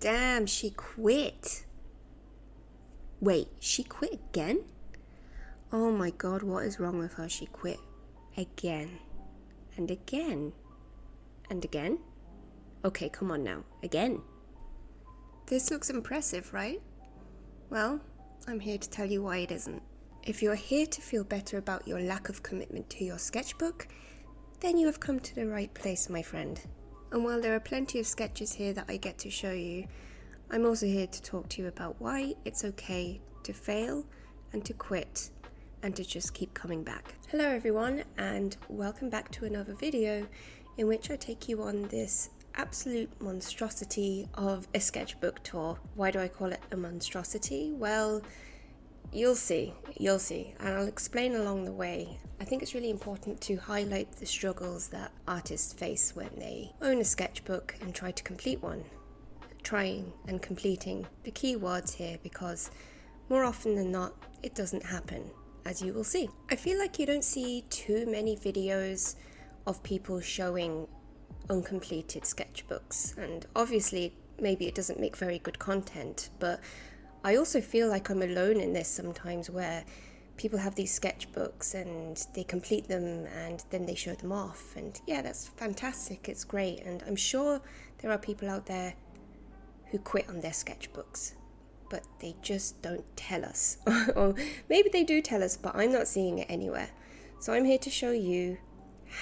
damn, she quit. Wait, she quit again? Oh my god, what is wrong with her? She quit again. And again. And again? Okay, come on now. Again. This looks impressive, right? Well, I'm here to tell you why it isn't. If you're here to feel better about your lack of commitment to your sketchbook, then you have come to the right place, my friend. And while there are plenty of sketches here that I get to show you, I'm also here to talk to you about why it's okay to fail and to quit and to just keep coming back. Hello everyone, and welcome back to another video in which I take you on this absolute monstrosity of a sketchbook tour. Why do I call it a monstrosity? Well, you'll see, and I'll explain along the way. I think it's really important to highlight the struggles that artists face when they own a sketchbook and try to complete one. Trying and completing the key words here, because more often than not, it doesn't happen, as you will see. I feel like you don't see too many videos of people showing uncompleted sketchbooks, and obviously maybe it doesn't make very good content, but I also feel like I'm alone in this sometimes, where people have these sketchbooks and they complete them and then they show them off, and yeah, that's fantastic, it's great, and I'm sure there are people out there who quit on their sketchbooks, but they just don't tell us. Or maybe they do tell us, but I'm not seeing it anywhere. So I'm here to show you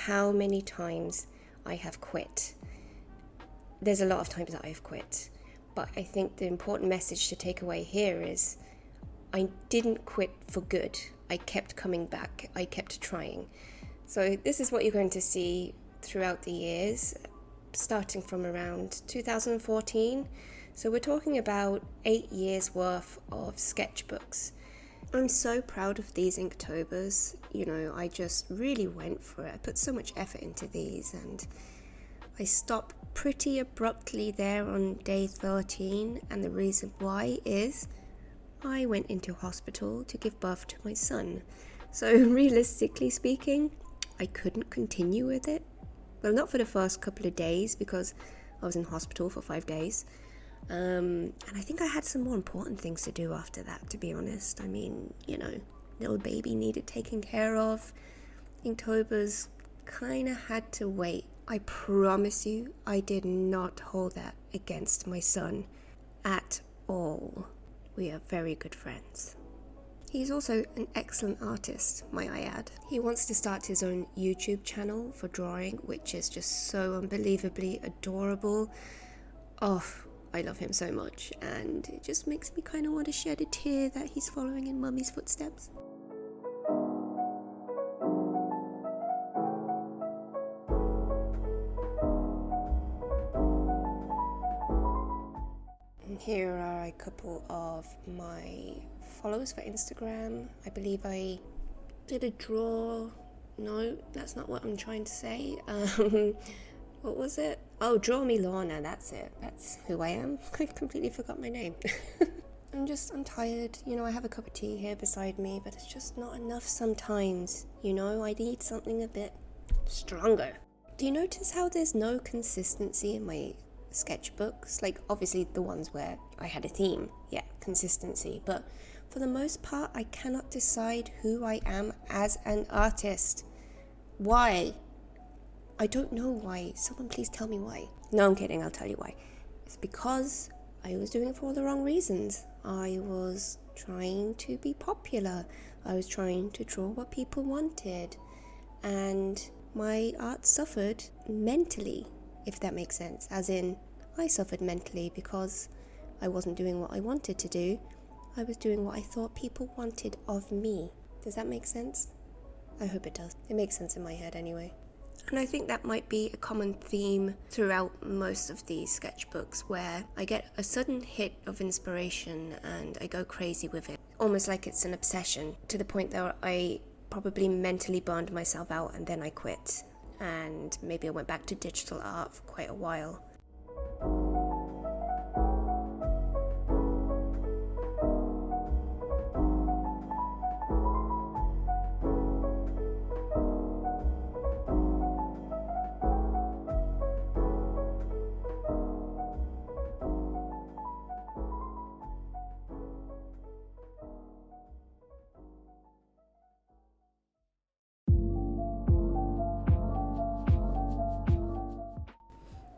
how many times I have quit. There's a lot of times that I've quit, but I think the important message to take away here is I didn't quit for good. I kept coming back. I kept trying. So this is what you're going to see throughout the years, starting from around 2014. So we're talking about 8 years worth of sketchbooks. I'm so proud of these Inktober's. You know, I just really went for it. I put so much effort into these, and I stopped pretty abruptly there on day 13, and the reason why is I went into hospital to give birth to my son. So realistically speaking, I couldn't continue with it. Well, not for the first couple of days, because I was in hospital for 5 days. And I think I had some more important things to do after that, to be honest. I mean, you know, little baby needed taking care of. Inktober's kind of had to wait. I promise you, I did not hold that against my son at all. We are very good friends. He's also an excellent artist, might I add. He wants to start his own YouTube channel for drawing, which is just so unbelievably adorable. Oh, I love him so much, and it just makes me kind of want to shed a tear that he's following in Mummy's footsteps. And here are a couple of my followers for Instagram. I believe I did a draw. No, that's not what I'm trying to say. What was it? Oh, Draw Me Lorna, that's it. That's who I am. I completely forgot my name. I'm tired. You know, I have a cup of tea here beside me, but it's just not enough sometimes. You know, I need something a bit stronger. Do you notice how there's no consistency in my sketchbooks? Like, obviously the ones where I had a theme. Yeah, consistency. But for the most part, I cannot decide who I am as an artist. Why? I don't know why. Someone please tell me why. No, I'm kidding. I'll tell you why. It's because I was doing it for all the wrong reasons. I was trying to be popular. I was trying to draw what people wanted. And my art suffered mentally, if that makes sense. As in, I suffered mentally because I wasn't doing what I wanted to do. I was doing what I thought people wanted of me. Does that make sense? I hope it does. It makes sense in my head anyway. And I think that might be a common theme throughout most of these sketchbooks, where I get a sudden hit of inspiration and I go crazy with it. Almost like it's an obsession, to the point that I probably mentally burned myself out and then I quit. And maybe I went back to digital art for quite a while.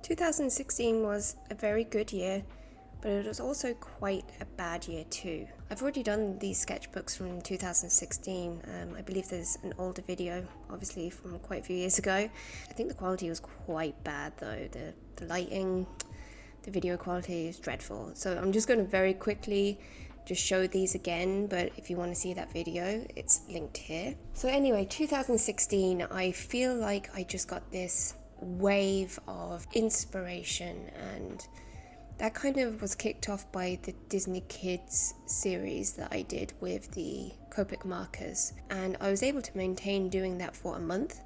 2016 was a very good year, but it was also quite a bad year too. I've already done these sketchbooks from 2016. I believe there's an older video, obviously from quite a few years ago. I think the quality was quite bad though. The lighting, the video quality is dreadful. So I'm just going to very quickly just show these again, but if you want to see that video, it's linked here. So anyway, 2016, I feel like I just got this wave of inspiration, and that kind of was kicked off by the Disney Kids series that I did with the Copic markers, and I was able to maintain doing that for a month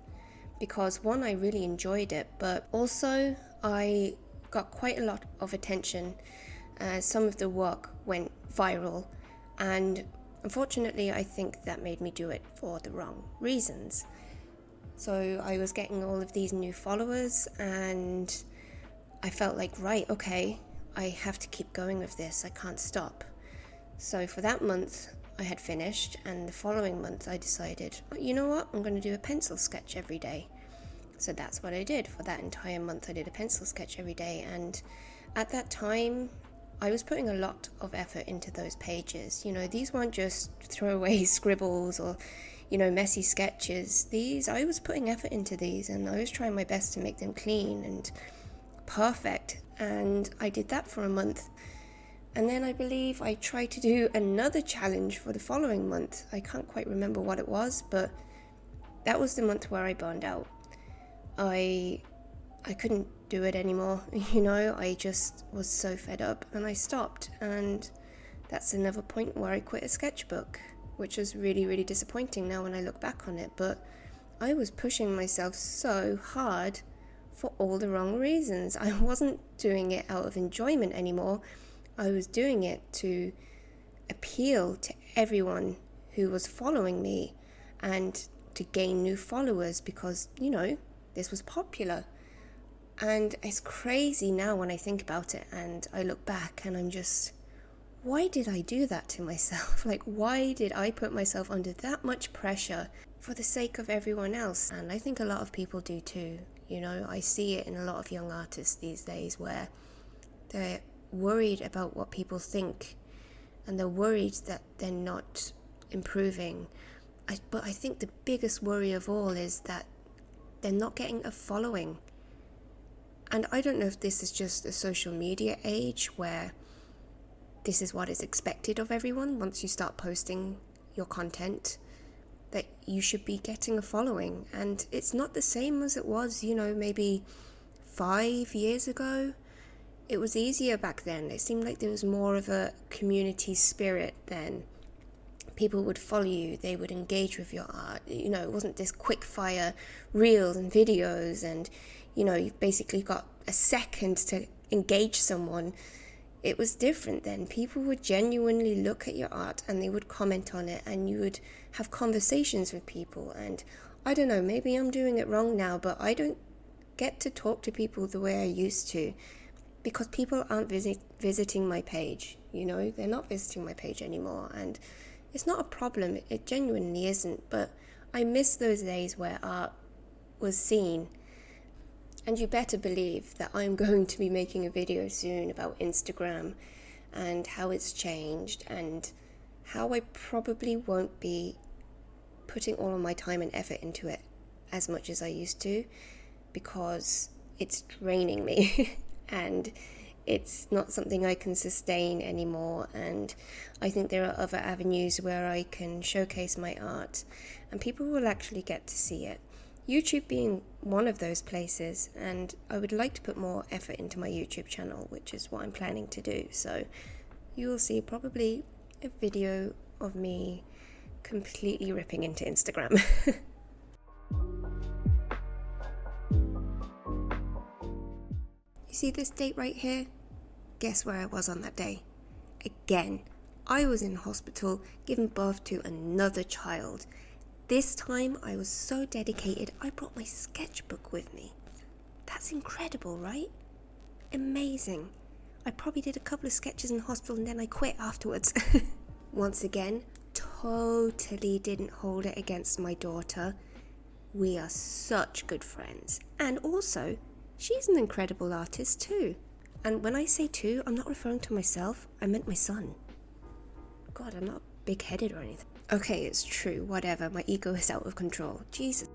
because one, I really enjoyed it, but also I got quite a lot of attention. Some of the work went viral, and unfortunately I think that made me do it for the wrong reasons. So I was getting all of these new followers, and I felt like, right, okay, I have to keep going with this, I can't stop. So for that month I had finished, and the following month I decided, you know what, I'm going to do a pencil sketch every day. So that's what I did. For that entire month I did a pencil sketch every day, and at that time I was putting a lot of effort into those pages. You know, these weren't just throwaway scribbles or, you know, messy sketches. I was putting effort into these, and I was trying my best to make them clean and perfect. And I did that for a month. And then I believe I tried to do another challenge for the following month. I can't quite remember what it was, but that was the month where I burned out. I couldn't do it anymore, you know, I just was so fed up, and I stopped. And that's another point where I quit a sketchbook, which was really, really disappointing now when I look back on it. But I was pushing myself so hard for all the wrong reasons. I wasn't doing it out of enjoyment anymore. I was doing it to appeal to everyone who was following me and to gain new followers because, you know, this was popular. And it's crazy now when I think about it, and I look back and I'm just, why did I do that to myself? Like, why did I put myself under that much pressure for the sake of everyone else? And I think a lot of people do too. You know, I see it in a lot of young artists these days where they're worried about what people think, and they're worried that they're not improving. But I think the biggest worry of all is that they're not getting a following. And I don't know if this is just a social media age where this is what is expected of everyone once you start posting your content, that you should be getting a following. And it's not the same as it was, you know, maybe 5 years ago. It was easier back then. It seemed like there was more of a community spirit then. People would follow you, they would engage with your art. You know, it wasn't this quick fire reels and videos, and you know, you've basically got a second to engage someone. It was different then. People would genuinely look at your art and they would comment on it, and you would have conversations with people. And I don't know, maybe I'm doing it wrong now, but I don't get to talk to people the way I used to because people aren't visiting my page. You know, they're not visiting my page anymore, and it's not a problem. It genuinely isn't, but I miss those days where art was seen. And you better believe that I'm going to be making a video soon about Instagram and how it's changed, and how I probably won't be putting all of my time and effort into it as much as I used to, because it's draining me and it's not something I can sustain anymore. And I think there are other avenues where I can showcase my art and people will actually get to see it. YouTube being one of those places, and I would like to put more effort into my YouTube channel, which is what I'm planning to do. So you will see probably a video of me completely ripping into Instagram. You see this date right here? Guess where I was on that day? Again, I was in hospital giving birth to another child. This time I was so dedicated, I brought my sketchbook with me. That's incredible, right? Amazing. I probably did a couple of sketches in hospital and then I quit afterwards. Once again, totally didn't hold it against my daughter. We are such good friends. And also, she's an incredible artist too. And when I say too, I'm not referring to myself, I meant my son. God, I'm not big-headed or anything. Okay, it's true, whatever, my ego is out of control. Jesus.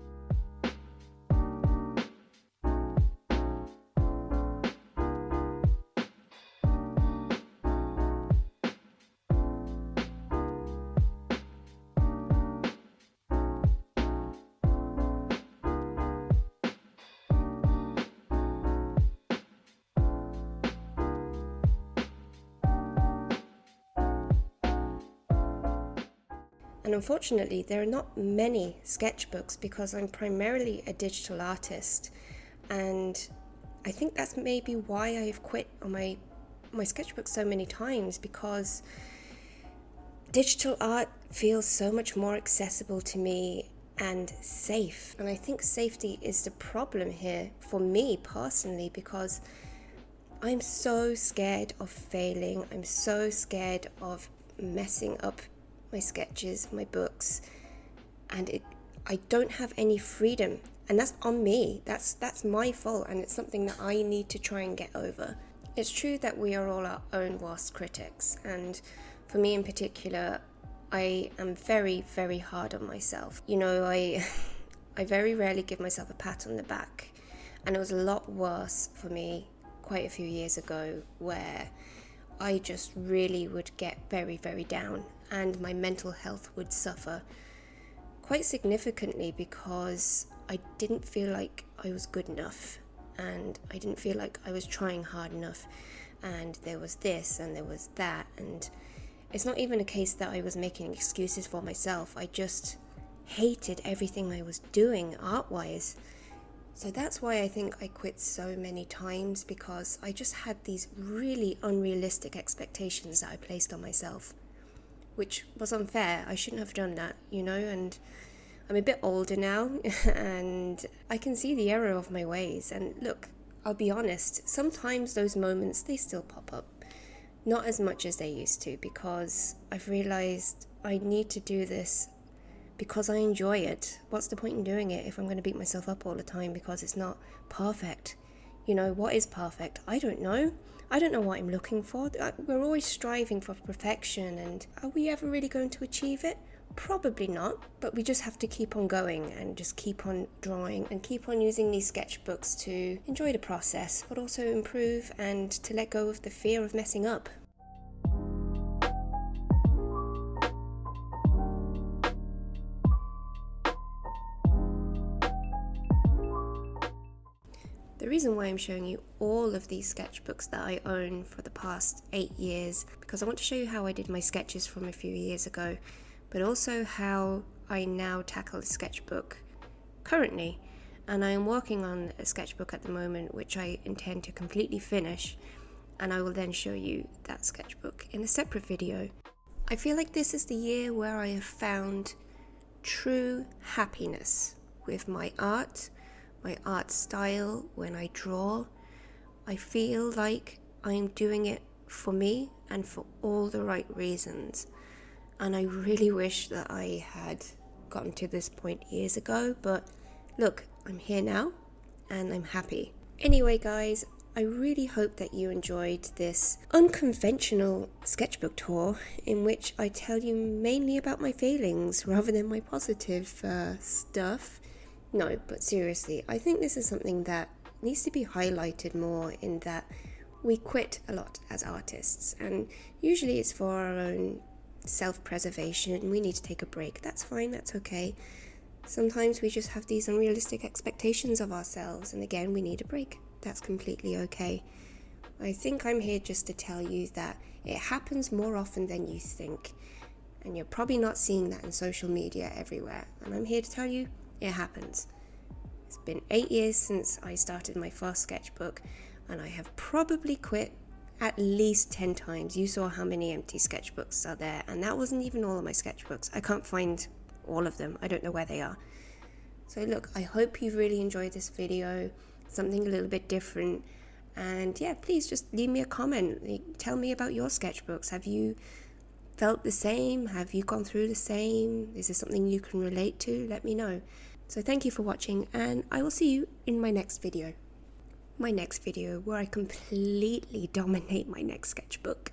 And unfortunately, there are not many sketchbooks because I'm primarily a digital artist. And I think that's maybe why I've quit on my sketchbook so many times, because digital art feels so much more accessible to me and safe. And I think safety is the problem here for me personally, because I'm so scared of failing. I'm so scared of messing up my sketches, my books, and I don't have any freedom, and that's on me. That's my fault, and it's something that I need to try and get over. It's true that we are all our own worst critics, and for me in particular, I am very, very hard on myself. You know, I very rarely give myself a pat on the back, and it was a lot worse for me quite a few years ago, where I just really would get very, very down, and my mental health would suffer quite significantly because I didn't feel like I was good enough, and I didn't feel like I was trying hard enough, and there was this and there was that, and it's not even a case that I was making excuses for myself. I just hated everything I was doing art-wise. So that's why I think I quit so many times, because I just had these really unrealistic expectations that I placed on myself, which was unfair. I shouldn't have done that, you know, and I'm a bit older now and I can see the error of my ways. And look, I'll be honest, sometimes those moments, they still pop up. Not as much as they used to, because I've realized I need to do this because I enjoy it. What's the point in doing it if I'm going to beat myself up all the time because it's not perfect? You know, what is perfect? I don't know. I don't know what I'm looking for. We're always striving for perfection, and are we ever really going to achieve it? Probably not, but we just have to keep on going and just keep on drawing and keep on using these sketchbooks to enjoy the process, but also improve and to let go of the fear of messing up. The reason why I'm showing you all of these sketchbooks that I own for the past 8 years, because I want to show you how I did my sketches from a few years ago, but also how I now tackle a sketchbook currently. And I am working on a sketchbook at the moment which I intend to completely finish, and I will then show you that sketchbook in a separate video. I feel like this is the year where I have found true happiness with my art style. When I draw, I feel like I'm doing it for me and for all the right reasons. And I really wish that I had gotten to this point years ago, but look, I'm here now and I'm happy. Anyway guys, I really hope that you enjoyed this unconventional sketchbook tour in which I tell you mainly about my feelings rather than my positive stuff. No, but seriously, I think this is something that needs to be highlighted more, in that we quit a lot as artists, and usually it's for our own self-preservation. We need to take a break. That's fine, that's okay. Sometimes we just have these unrealistic expectations of ourselves, and again, we need a break. That's completely okay. I think I'm here just to tell you that it happens more often than you think, and you're probably not seeing that in social media everywhere, and I'm here to tell you it happens. It's been 8 years since I started my first sketchbook, and I have probably quit at least 10 times. You saw how many empty sketchbooks are there, and that wasn't even all of my sketchbooks. I can't find all of them. I don't know where they are. So look, I hope you've really enjoyed this video, something a little bit different, and yeah, please just leave me a comment. Tell me about your sketchbooks. Have you felt the same? Have you gone through the same? Is this something you can relate to? Let me know. So thank you for watching, and I will see you in my next video. my next video where I completely dominate my next sketchbook.